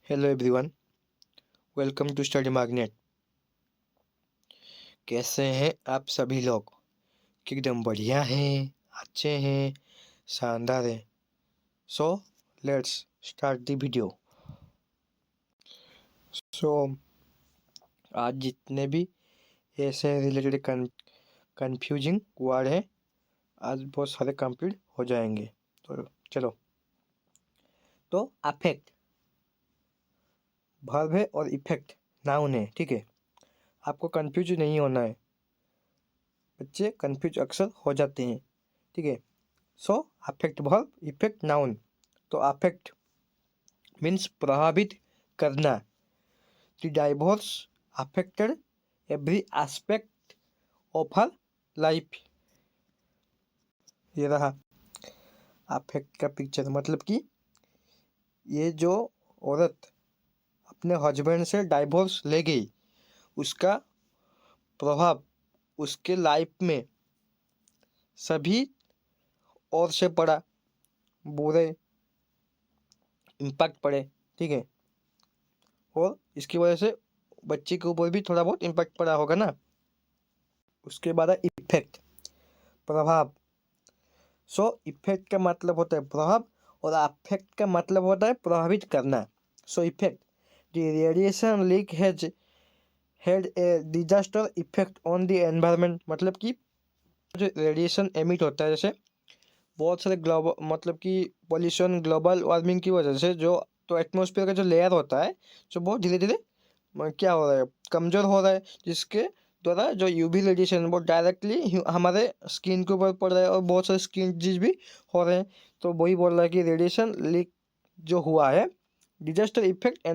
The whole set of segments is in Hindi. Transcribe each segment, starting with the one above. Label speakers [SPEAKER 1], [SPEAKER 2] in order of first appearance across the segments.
[SPEAKER 1] Hello everyone, welcome to Study Magnet. कैसे हैं आप सभी लोग? एकदम बढ़िया हैं, अच्छे हैं, शानदार हैं। So let's start the video. So आज जितने भी ऐसे रिलेटेड कंफ्यूजिंग वर्ड हैं, आज बहुत सारे कंप्लीट हो जाएंगे। तो चलो। तो अफेक्ट वर्ब है और इफेक्ट नाउन है, ठीक है। आपको कंफ्यूज नहीं होना है, बच्चे कंफ्यूज अक्सर हो जाते हैं, ठीक है। सो अफेक्ट वर्ब, इफेक्ट नाउन। तो अफेक्ट मीन्स प्रभावित करना। The divorce affected every aspect of her life. ये रहा अफेक्ट का पिक्चर। मतलब कि ये जो औरत अपने हस्बैंड से डाइवोर्स ले गई, उसका प्रभाव उसके लाइफ में सभी ओर से पड़ा, बुरे इम्पैक्ट पड़े, ठीक है। और इसकी वजह से बच्चे के ऊपर भी थोड़ा बहुत इम्पैक्ट पड़ा होगा ना। उसके बाद है इफेक्ट, प्रभाव। सो इफेक्ट का मतलब होता है प्रभाव और अफेक्ट का मतलब होता है प्रभावित करना। So effect, the radiation leak has had a disaster effect on the environment. मतलब कि जो रेडिएशन एमिट होता है, जैसे बहुत सारे ग्लोबल मतलब कि पॉल्यूशन, ग्लोबल वार्मिंग की वजह से जो तो एटमॉस्फेयर का जो लेयर होता है, जो बहुत धीरे धीरे क्या हो रहा है, कमज़ोर हो रहा है, जिसके द्वारा जो यूवी रेडिएशन वो डायरेक्टली हमारे स्किन के ऊपर पड़ रहा है और बहुत सारे स्किन डिजीज भी हो रहे हैं। तो वही बोल रहा है कि रेडिएशन लीक जो हुआ है, डिजास्टर इफेक्ट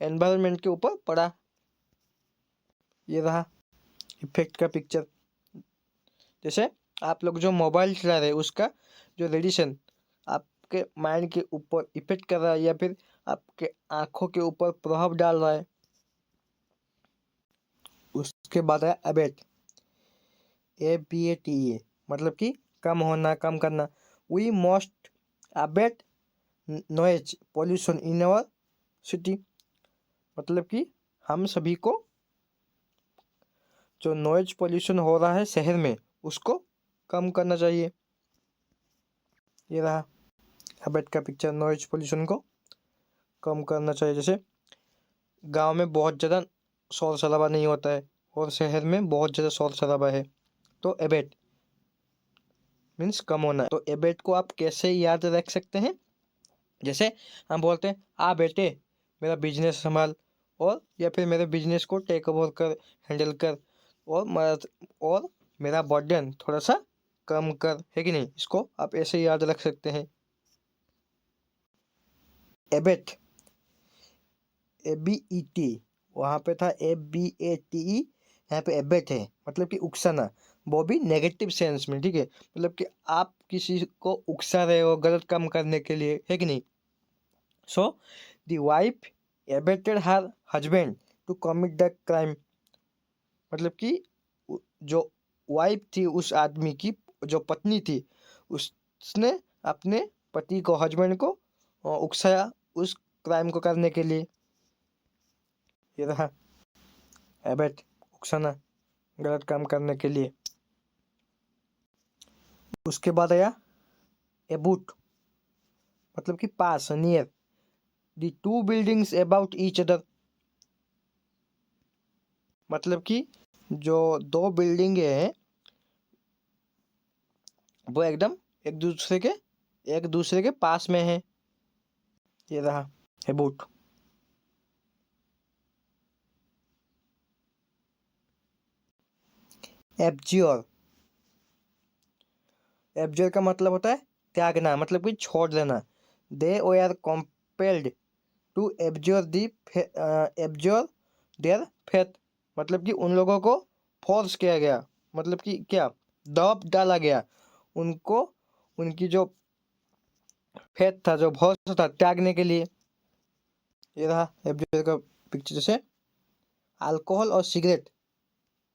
[SPEAKER 1] एनवायरनमेंट के ऊपर पड़ा। ये रहा इफेक्ट का पिक्चर। जैसे आप लोग जो मोबाइल चला रहे हैं, उसका जो रेडिएशन आपके माइंड के ऊपर इफेक्ट कर रहा है या फिर आपके आँखों के ऊपर प्रभाव डाल रहा है। उसके बाद है अबेट, ABATE, मतलब कि कम होना, कम करना। We must abate noise pollution in our city. मतलब कि हम सभी को जो नॉइज पॉल्यूशन हो रहा है शहर में, उसको कम करना चाहिए। ये रहा अबेट का पिक्चर, नॉइज पॉल्यूशन को कम करना चाहिए। जैसे गांव में बहुत ज़्यादा शोर शराबा नहीं होता है और शहर में बहुत ज़्यादा शोर शराबा है। तो एबेट मीन्स कम होना। तो एबेट को आप कैसे याद रख सकते हैं? जैसे हम बोलते हैं, आ बेटे मेरा बिजनेस संभाल, और या फिर मेरे बिजनेस को टेक ओवर कर, हैंडल कर, और मेरा बर्डन थोड़ा सा कम कर, है कि नहीं? इसको आप ऐसे याद रख सकते हैं। एबेट, ABET, वहाँ पे था ABATE, यहाँ पे एबेट है, मतलब कि उकसाना। वो भी नेगेटिव सेंस में, ठीक है। मतलब कि आप किसी को उकसा रहे हो गलत काम करने के लिए, है कि नहीं? So the wife abetted her husband to commit the crime. मतलब कि जो वाइफ थी उस आदमी की, जो पत्नी थी, उसने अपने पति को, हस्बैंड को उकसाया उस क्राइम को करने के लिए। ये रहा एबेट, उकसाना, गलत काम करने के लिए। उसके बाद आया एबूट, मतलब कि पास, near. The two buildings abut each other. मतलब कि जो दो बिल्डिंग हैं वो एकदम एक दूसरे के पास में है। ये रहा एबूट। एब्ज्योर, एब्ज्योर का मतलब होता है त्यागना, मतलब कि छोड़ देना। दे वर compelled to abjure their faith. मतलब कि उन लोगों को फोर्स किया गया, मतलब कि क्या, दबाव डाला गया उनको, उनकी जो फेथ था, जो भरोसा था, त्यागने के लिए। ये रहा एब्ज्योर का पिक्चर। जैसे अल्कोहल और सिगरेट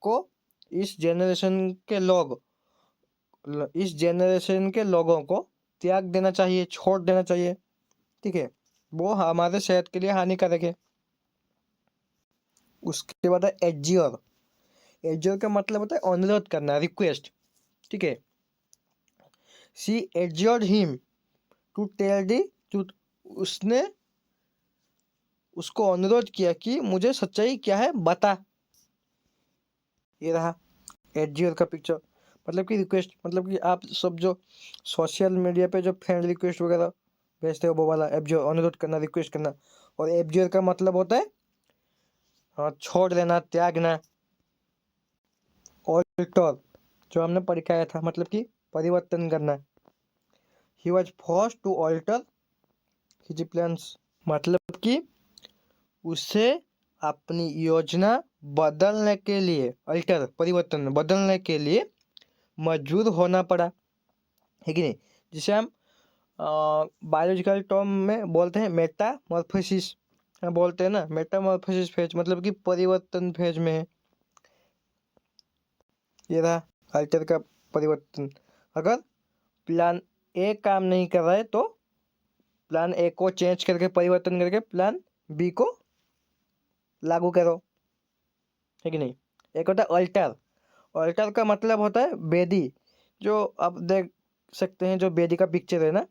[SPEAKER 1] को इस जनरेशन के लोग इस जनरेशन के लोगों को त्याग देना चाहिए, छोड़ देना चाहिए, ठीक है। वो हमारे सेहत के लिए हानिकारक है। उसके बाद है एडज्योर। एडज्योर का मतलब होता है अनुरोध करना, रिक्वेस्ट। ठीक है, she adjured him to tell the truth. उसने उसको अनुरोध किया कि मुझे सच्चाई क्या है बता। ये रहा एडज्योर का पिक्चर, मतलब कि रिक्वेस्ट, मतलब कि आप सब जो सोशल मीडिया पे जो फ्रेंड रिक्वेस्ट वगैरह भेजते हो वो वाला एडज्योर, अनुरोध करना, रिक्वेस्ट करना। और एडज्योर का मतलब होता है हाँ, छोड़ देना, त्यागना। ऑल्टर, जो हमने पढ़ाया था, मतलब कि परिवर्तन करना। He was forced to alter his plans, मतलब कि उसे अपनी योजना बदलने के लिए, अल्टर परिवर्तन बदलने के लिए मजबूर होना पड़ा, है कि नहीं। जिसे हम बायोलॉजिकल टर्म में बोलते हैं मेटामॉर्फोसिस, बोलते हैं ना मेटामॉर्फोसिस फेज, मतलब कि परिवर्तन फेज में है। ये रहा अल्टर का परिवर्तन। अगर प्लान ए काम नहीं कर रहा है तो प्लान ए को चेंज करके, परिवर्तन करके प्लान बी को लागू करो, है कि नहीं। एक होता है अल्टर। अल्टर का मतलब होता है बेदी, जो आप देख सकते हैं जो बेदी का पिक्चर है ना।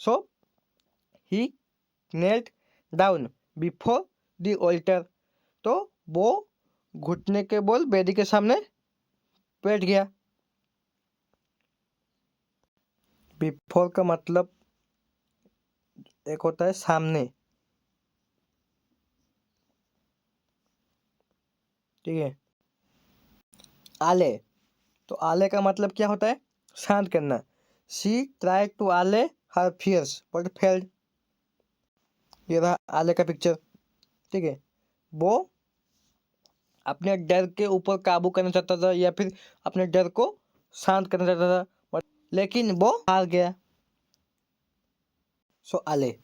[SPEAKER 1] So he knelt down before the altar, तो वो घुटने के बल बेदी के सामने बैठ गया। बिफोर का मतलब एक होता है सामने, ठीक है। आले, तो आले का मतलब क्या होता है, शांत करना। शी ट्राई टू आले हर फियर्स बट फेल्ड। ये रहा आले का पिक्चर, ठीक है। वो अपने डर के ऊपर काबू करना चाहता था, या फिर अपने डर को शांत करना चाहता था, बट लेकिन वो हार गया। सो आले,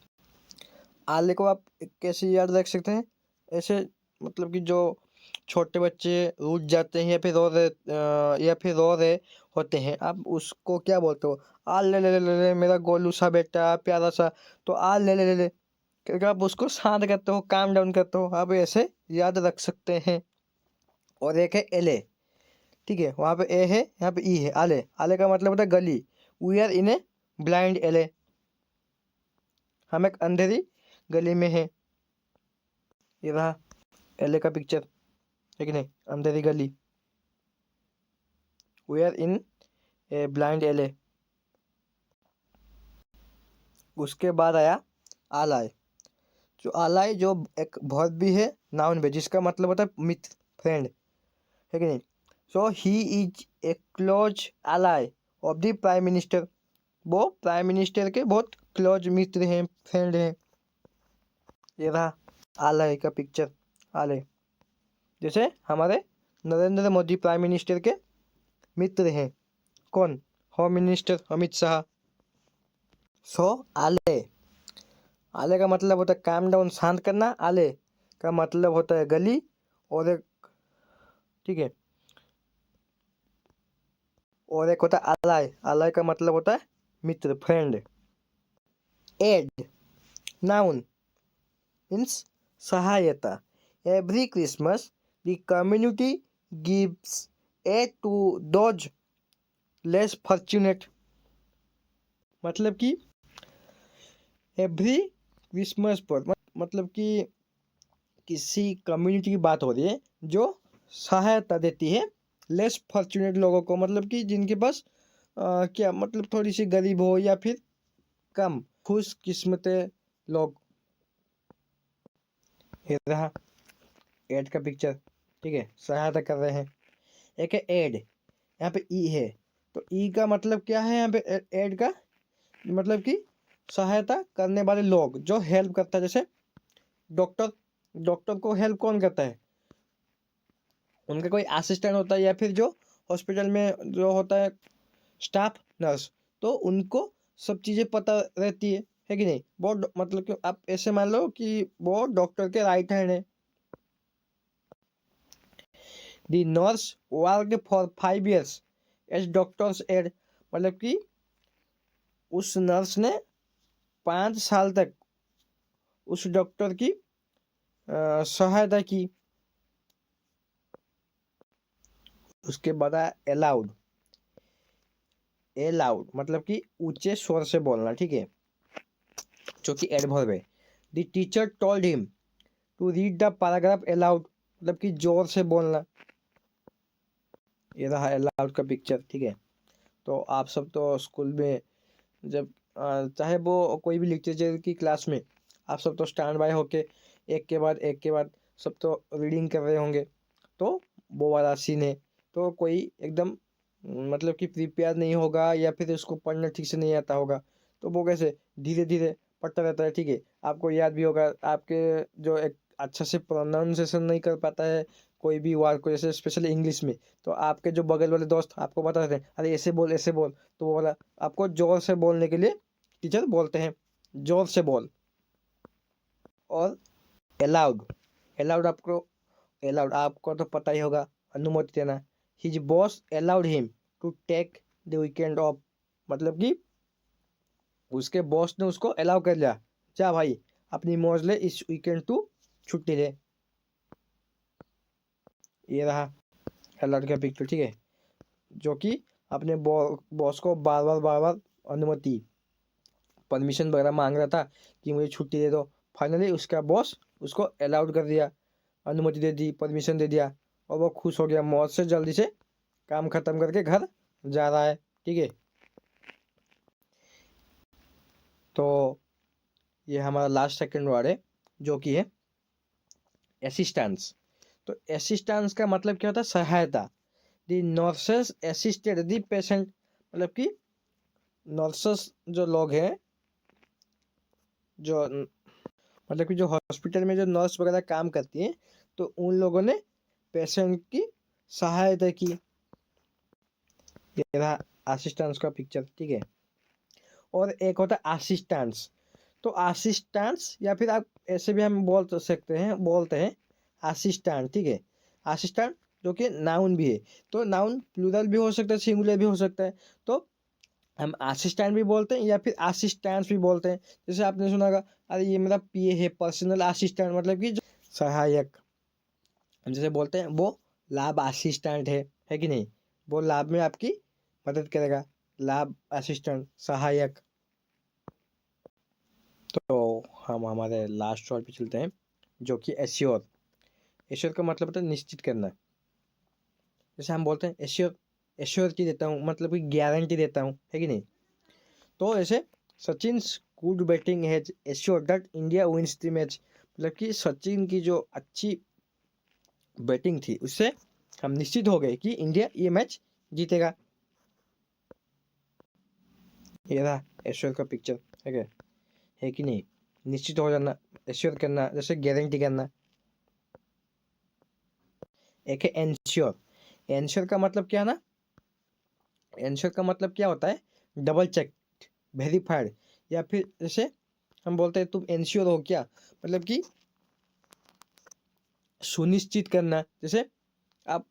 [SPEAKER 1] आले को आप कैसे याद रख सकते हैं, ऐसे मतलब कि जो छोटे बच्चे रूठ जाते हैं या फिर रो रहे होते हैं, आप उसको क्या बोलते हो, आ ले ले ले ले ले मेरा गोलू सा बेटा प्यारा सा, तो आ ले ले ले ले करके आप उसको शांत करते हो, काम डाउन करते हो, आप ऐसे याद रख सकते हैं। और एक है एले, ठीक है, वहाँ पे ए है, यहाँ पे ई है। आले, आले का मतलब होता है गली। We are in a blind alley, हम एक अंधेरी गली में है। ये रहा एले का पिक्चर, है कि नहीं, अंधेरी गली। We are in a blind alley. उसके बाद आया आलाय। जो आलाय जो एक वर्ब भी है, नाउन भी, जिसका मतलब होता है मित्र, फ्रेंड, है कि नहीं। सो ही इज ए क्लोज आलाय ऑफ द प्राइम मिनिस्टर, वो प्राइम मिनिस्टर के बहुत क्लोज मित्र हैं, फ्रेंड हैं। ये रहा आलय का पिक्चर, आलय जैसे हमारे नरेंद्र मोदी प्राइम मिनिस्टर के मित्र हैं। कौन, होम मिनिस्टर अमित शाह। सो आले, आले का मतलब होता है काम डाउन, शांत करना। आले का मतलब होता है गली, और एक, ठीक है, और एक होता है आलय, आलय का मतलब होता है मित्र, फ्रेंड। एड, नाउन, मीन्स सहायता। Every Christmas the community gives aid to those less fortunate, मतलब कि एवरी क्रिसमस पर मतलब कि किसी कम्युनिटी की बात हो रही है जो सहायता देती है लेस फॉर्चुनेट लोगों को, मतलब कि जिनके पास क्या मतलब थोड़ी सी गरीब हो या फिर कम खुश किस्मते लोग। ये रहा एड का पिक्चर, ठीक है, सहायता कर रहे हैं। एक है एड, यहाँ पे ई है, तो ई का मतलब क्या है, यहाँ पे एड का मतलब कि सहायता करने वाले लोग, जो हेल्प करता है। जैसे डॉक्टर, डॉक्टर को हेल्प कौन करता है, उनका कोई असिस्टेंट होता है, या फिर जो हॉस्पिटल में जो होता है स्टाफ नर्स, तो उनको सब चीज़ें पता रहती है कि नहीं। वो मतलब कि आप ऐसे मान लो कि वो डॉक्टर के राइट हैंड है। The nurse work for 5 years as doctor's aid, मतलब कि उस नर्स ने 5 साल तक उस डॉक्टर की सहायता की। उसके बाद आया अलाउड। अलाउड मतलब कि ऊंचे स्वर से बोलना, ठीक है, जो कि एडवर्ब है। The teacher told him to read the paragraph aloud, मतलब कि जोर से बोलना। ये रहा अलाउड का पिक्चर, ठीक है। तो आप सब तो स्कूल में जब चाहे वो कोई भी लिटरेचर की क्लास में, आप सब तो स्टैंड बाय होके एक के बाद सब तो रीडिंग कर रहे होंगे। तो वो वाला सीन है। तो कोई एकदम मतलब कि प्रिपेयर नहीं होगा या फिर उसको पढ़ना ठीक से नहीं आता होगा, तो वो कैसे धीरे धीरे पढ़ता रहता है, ठीक है। आपको याद भी होगा, आपके जो एक अच्छा से प्रोनाउंसिएशन नहीं कर पाता है कोई भी वर्ड को, जैसे स्पेशली इंग्लिश में, तो आपके जो बगल वाले दोस्त आपको बता देते हैं, अरे ऐसे बोल ऐसे बोल, तो वो वाला आपको जोर से बोलने के लिए टीचर बोलते हैं, जोर से बोल। और अलाउड, अलाउड आपको अलाउड आपको तो पता ही होगा, अनुमति देना। His boss allowed him to take the weekend off, मतलब कि उसके बॉस ने उसको अलाउ कर लिया, जा भाई अपनी मौज ले, इस वीकेंड तू छुट्टी ले। ये रहा अलाउड का पिक्चर, ठीक है, जो कि अपने बॉस को बार बार अनुमति परमिशन वगैरह मांग रहा था कि मुझे छुट्टी दे दो। फाइनली उसका बॉस उसको अलाउड कर दिया, अनुमति दे दी, परमिशन दे दिया, और वो खुश हो गया, मौज से जल्दी से काम खत्म करके घर जा रहा है, ठीक है। तो ये हमारा लास्ट सेकंड वर्ड है, जो कि है असिस्टेंस। तो असिस्टेंस का मतलब क्या होता है? सहायता। The nurses assisted the patient, मतलब कि नर्सेस जो लोग हैं, जो मतलब कि जो हॉस्पिटल में जो नर्स वगैरह काम करती हैं, तो उन लोगों ने पेशेंट की सहायता की। ये रहा असिस्टेंस का पिक्चर, ठीक है। और एक होता है असिस्टेंस। तो असिस्टेंस या फिर आप ऐसे भी हम बोल सकते हैं, बोलते हैं असिस्टेंट, ठीक है। असिस्टेंट जो कि नाउन भी है, तो नाउन प्लूरल भी हो सकता है, सिंगुलर भी हो सकता है। तो हम असिस्टेंट भी बोलते हैं या फिर असिस्टेंस भी बोलते हैं। जैसे आपने सुना होगा, अरे ये मेरा पीए है, पर्सनल असिस्टेंट, मतलब कि जो सहायक। हम जैसे बोलते हैं वो लैब असिस्टेंट है कि नहीं, वो लैब में आपकी मदद करेगा, लैब असिस्टेंट, सहायक। तो हम हमारे लास्ट वर्ड पे चलते हैं, जो कि एश्योर। एश्योर का मतलब होता है निश्चित करना। जैसे हम बोलते हैं एश्योर, एश्योरिटी देता हूँ, मतलब कि गारंटी देता हूँ, है कि नहीं। तो ऐसे Sachin good batting has assure that India wins the match, मतलब कि सचिन की जो अच्छी बैटिंग थी उससे हम निश्चित हो गए कि इंडिया ये मैच जीतेगा। ये रहा एश्योर का पिक्चर, है कि नहीं। निश्चित हो जाना, एश्योर करना, जैसे गारंटी करना। एक है एंश्योर। एंश्योर का मतलब क्या है ना, एंश्योर का मतलब क्या होता है? डबल चेक, वेरीफाइड, या फिर जैसे हम बोलते हैं तुम एंश्योर हो क्या, मतलब कि सुनिश्चित करना। जैसे आप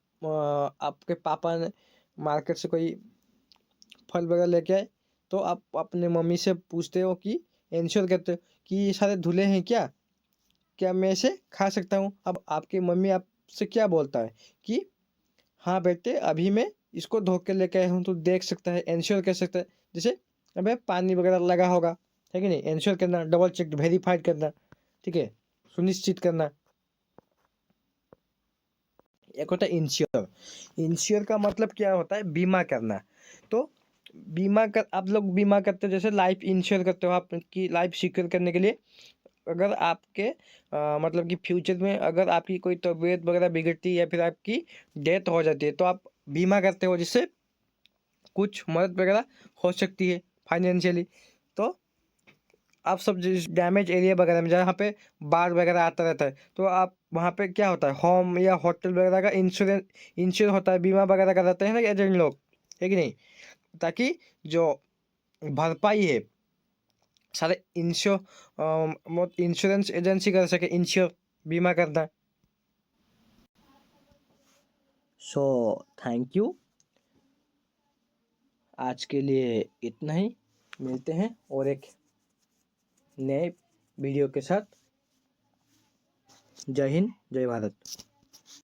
[SPEAKER 1] आपके पापा ने मार्केट से कोई फल वगैरह लेके आए, तो आप अपने मम्मी से पूछते हो कि इंश्योर करते हो कि ये सारे धुले हैं क्या, क्या मैं इसे खा सकता हूँ। अब आपकी मम्मी आपसे क्या बोलता है कि हाँ बेटे अभी मैं इसको धो के लेके आया हूँ, तो देख सकता है, इंश्योर कर सकता है। जैसे अबे पानी वगैरह लगा होगा, है कि नहीं। इंश्योर करना, डबल चेक, वेरीफाइड करना, ठीक है, सुनिश्चित करना। एक होता है इंश्योर। इंश्योर का मतलब क्या होता है? बीमा करना। तो बीमा कर, आप लोग बीमा करते हो, जैसे लाइफ इंश्योर करते हो आपकी लाइफ सिक्योर करने के लिए। अगर आपके मतलब कि फ्यूचर में अगर आपकी कोई तबीयत वगैरह बिगड़ती है या फिर आपकी डेथ हो जाती है, तो आप बीमा करते हो, जिससे कुछ मदद वगैरह हो सकती है फाइनेंशियली। तो आप सब जिस डैमेज एरिया वगैरह में जहाँ पे बाढ़ वगैरह आता रहता है, तो आप वहाँ पे क्या होता है, होम या होटल वगैरह का इंश्योरेंस, इंश्योर होता है, बीमा वगैरह कराते हैं ना एजेंट लोग, है कि नहीं। ताकि जो भरपाई है सारे इंश्योरेंस एजेंसी कर सके, इंश्योर, बीमा करना। सो थैंक यू, आज के लिए इतना ही। मिलते हैं और एक नए वीडियो के साथ। जय हिंद, जय भारत।